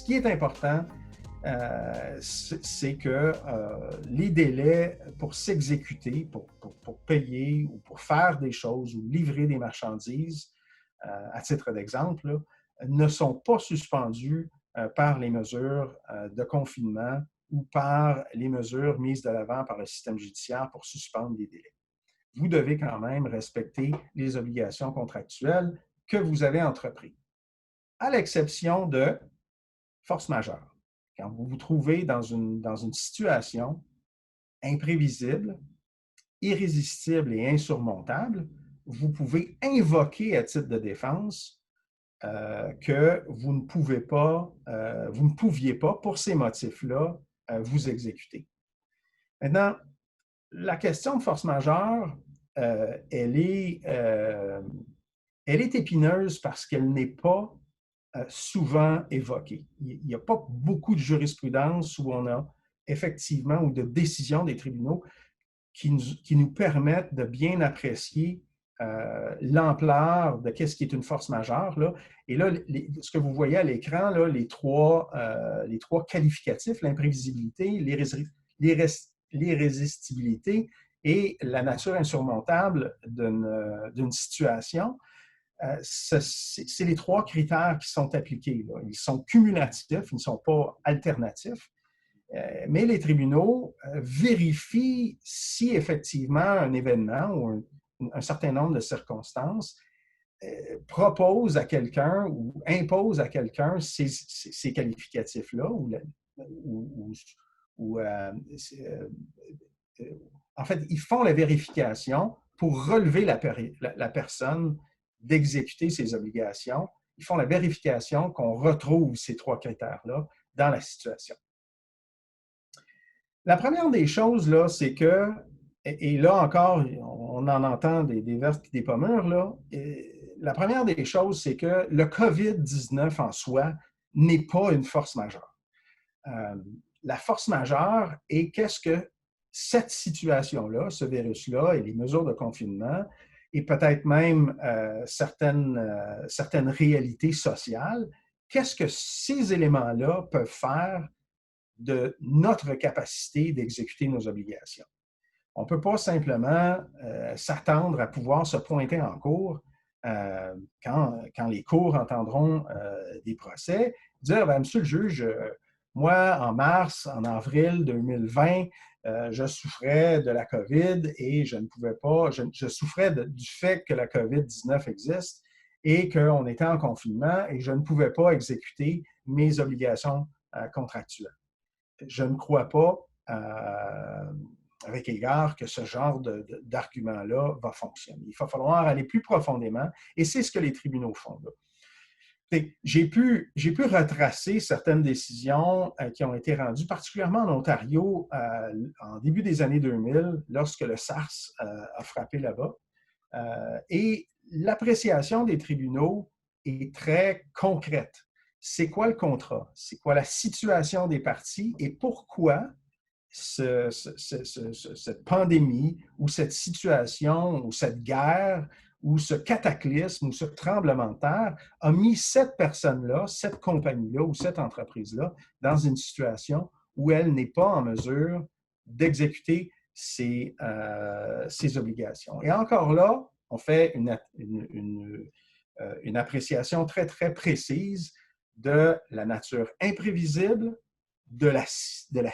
ce qui est important, c'est que les délais pour s'exécuter, pour payer ou pour faire des choses ou livrer des marchandises, à titre d'exemple, là, ne sont pas suspendus par les mesures de confinement ou par les mesures mises de l'avant par le système judiciaire pour suspendre les délais. Vous devez quand même respecter les obligations contractuelles que vous avez entreprises, à l'exception de force majeure. Quand vous vous trouvez dans une situation imprévisible, irrésistible et insurmontable, vous pouvez invoquer à titre de défense que vous ne pouviez pas, pour ces motifs-là, vous exécuter. Maintenant, la question de force majeure, elle est épineuse parce qu'elle n'est pas souvent évoquée. Il n'y a pas beaucoup de jurisprudence où on a effectivement, ou de décisions des tribunaux qui nous permettent de bien apprécier l'ampleur de qu'est-ce qui est une force majeure. Là. Et là, ce que vous voyez à l'écran, là, les trois qualificatifs, l'imprévisibilité, l'irrésistibilité et la nature insurmontable d'une situation, c'est les trois critères qui sont appliqués. Là. Ils sont cumulatifs, ils ne sont pas alternatifs. Mais les tribunaux vérifient si effectivement un événement ou un certain nombre de circonstances propose à quelqu'un ou impose à quelqu'un ces qualificatifs-là en fait, ils font la vérification pour relever la personne d'exécuter ses obligations. Ils font la vérification qu'on retrouve ces trois critères-là dans la situation. La première des choses, là, c'est que, et là encore, on en entend des vertes et des pommures, là, la première des choses, c'est que le COVID-19 en soi n'est pas une force majeure. La force majeure est qu'est-ce que cette situation-là, ce virus-là et les mesures de confinement et peut-être même certaines réalités sociales, qu'est-ce que ces éléments-là peuvent faire de notre capacité d'exécuter nos obligations. On ne peut pas simplement s'attendre à pouvoir se pointer en cour quand les cours entendront des procès, dire, monsieur le juge, moi, en mars, en avril 2020, je souffrais de la COVID et je ne pouvais pas, je souffrais du fait que la COVID-19 existe et qu'on était en confinement et je ne pouvais pas exécuter mes obligations contractuelles. Je ne crois pas, avec égard, que ce genre d'argument-là va fonctionner. Il va falloir aller plus profondément, et c'est ce que les tribunaux font. J'ai pu retracer certaines décisions qui ont été rendues, particulièrement en Ontario, en début des années 2000, lorsque le SARS a frappé là-bas. Et l'appréciation des tribunaux est très concrète. C'est quoi le contrat? C'est quoi la situation des parties et pourquoi cette pandémie ou cette situation ou cette guerre ou ce cataclysme ou ce tremblement de terre a mis cette personne-là, cette compagnie-là ou cette entreprise-là dans une situation où elle n'est pas en mesure d'exécuter ses obligations. Et encore là, on fait une appréciation très, très précise de la nature imprévisible, de la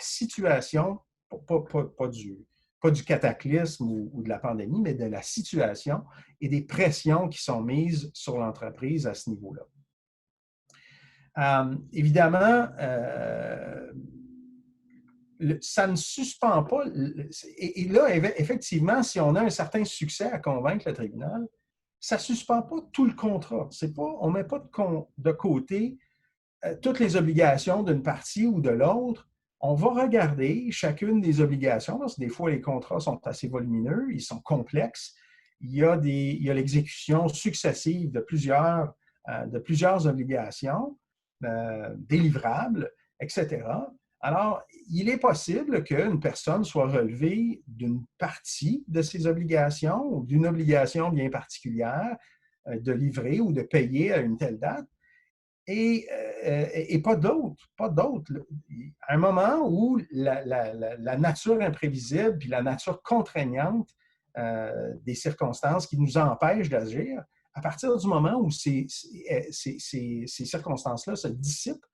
situation, pas du cataclysme ou de la pandémie, mais de la situation et des pressions qui sont mises sur l'entreprise à ce niveau-là. Évidemment, ça ne suspend pas, et là, effectivement, si on a un certain succès à convaincre le tribunal, ça ne suspend pas tout le contrat. On ne met pas de côté toutes les obligations d'une partie ou de l'autre. On va regarder chacune des obligations, parce que des fois, les contrats sont assez volumineux, ils sont complexes. Il y a l'exécution successive de plusieurs obligations délivrables, etc. Alors, il est possible qu'une personne soit relevée d'une partie de ses obligations ou d'une obligation bien particulière de livrer ou de payer à une telle date. et pas d'autres, pas d'autres. À un moment où la nature imprévisible puis la nature contraignante des circonstances qui nous empêchent d'agir, à partir du moment où ces circonstances-là se dissipent,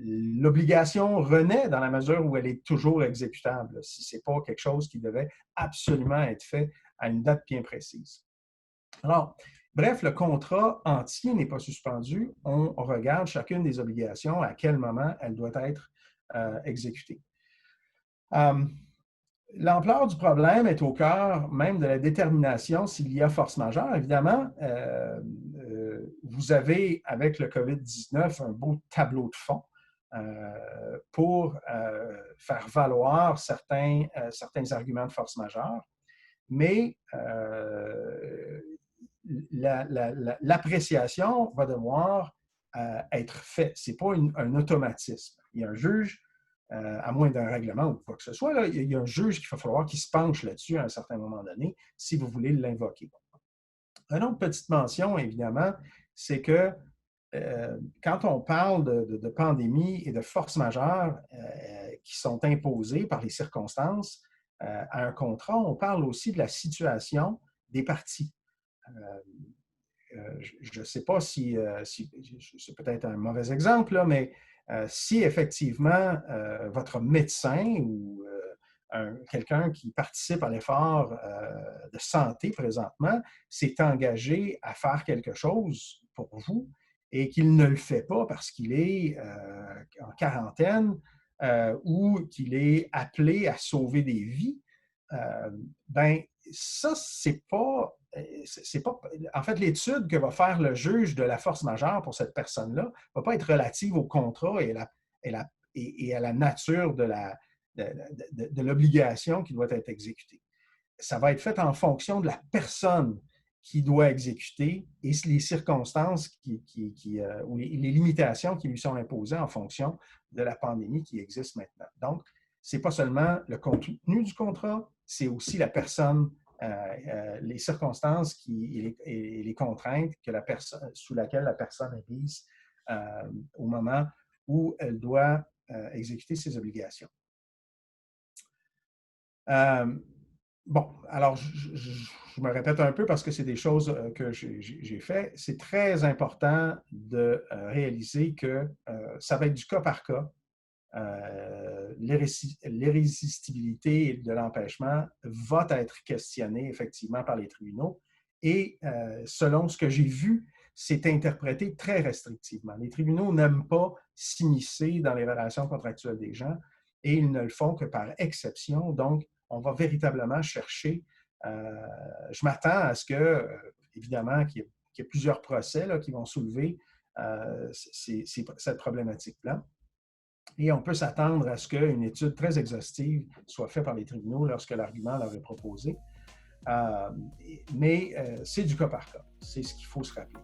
l'obligation renaît dans la mesure où elle est toujours exécutable, si ce n'est pas quelque chose qui devait absolument être fait à une date bien précise. Alors, bref, le contrat entier n'est pas suspendu. On regarde chacune des obligations, à quel moment elle doit être exécutée. L'ampleur du problème est au cœur même de la détermination s'il y a force majeure. Évidemment, vous avez, avec le COVID-19, un beau tableau de fond pour faire valoir certains arguments de force majeure, mais l'appréciation va devoir être faite. Ce n'est pas un automatisme. Il y a un juge, à moins d'un règlement ou quoi que ce soit, là, il y a un juge qu'il va falloir qu'il se penche là-dessus à un certain moment donné si vous voulez l'invoquer. Une autre petite mention, évidemment, c'est que quand on parle de pandémie et de force majeure qui sont imposées par les circonstances à un contrat, on parle aussi de la situation des parties. Je ne sais pas si c'est peut-être un mauvais exemple, là, mais si effectivement votre médecin ou quelqu'un qui participe à l'effort de santé présentement s'est engagé à faire quelque chose pour vous et qu'il ne le fait pas parce qu'il est en quarantaine ou qu'il est appelé à sauver des vies, ben ça, c'est pas. En fait, l'étude que va faire le juge de la force majeure pour cette personne-là ne va pas être relative au contrat et à la nature de l'obligation qui doit être exécutée. Ça va être fait en fonction de la personne qui doit exécuter et les circonstances ou les limitations qui lui sont imposées en fonction de la pandémie qui existe maintenant. Donc, ce n'est pas seulement le contenu du contrat, c'est aussi la personne, les circonstances et les contraintes sous lesquelles la personne est mise au moment où elle doit exécuter ses obligations. Bon, alors je me répète un peu parce que c'est des choses que j'ai fait. C'est très important de réaliser que ça va être du cas par cas. L'irrésistibilité de l'empêchement va être questionnée effectivement par les tribunaux et selon ce que j'ai vu, c'est interprété très restrictivement. Les tribunaux n'aiment pas s'immiscer dans les relations contractuelles des gens et ils ne le font que par exception. Donc, on va véritablement chercher. Je m'attends à ce que, évidemment, qu'il y ait plusieurs procès là, qui vont soulever cette problématique-là. Et on peut s'attendre à ce qu'une étude très exhaustive soit faite par les tribunaux lorsque l'argument leur est proposé. Mais c'est du cas par cas. C'est ce qu'il faut se rappeler.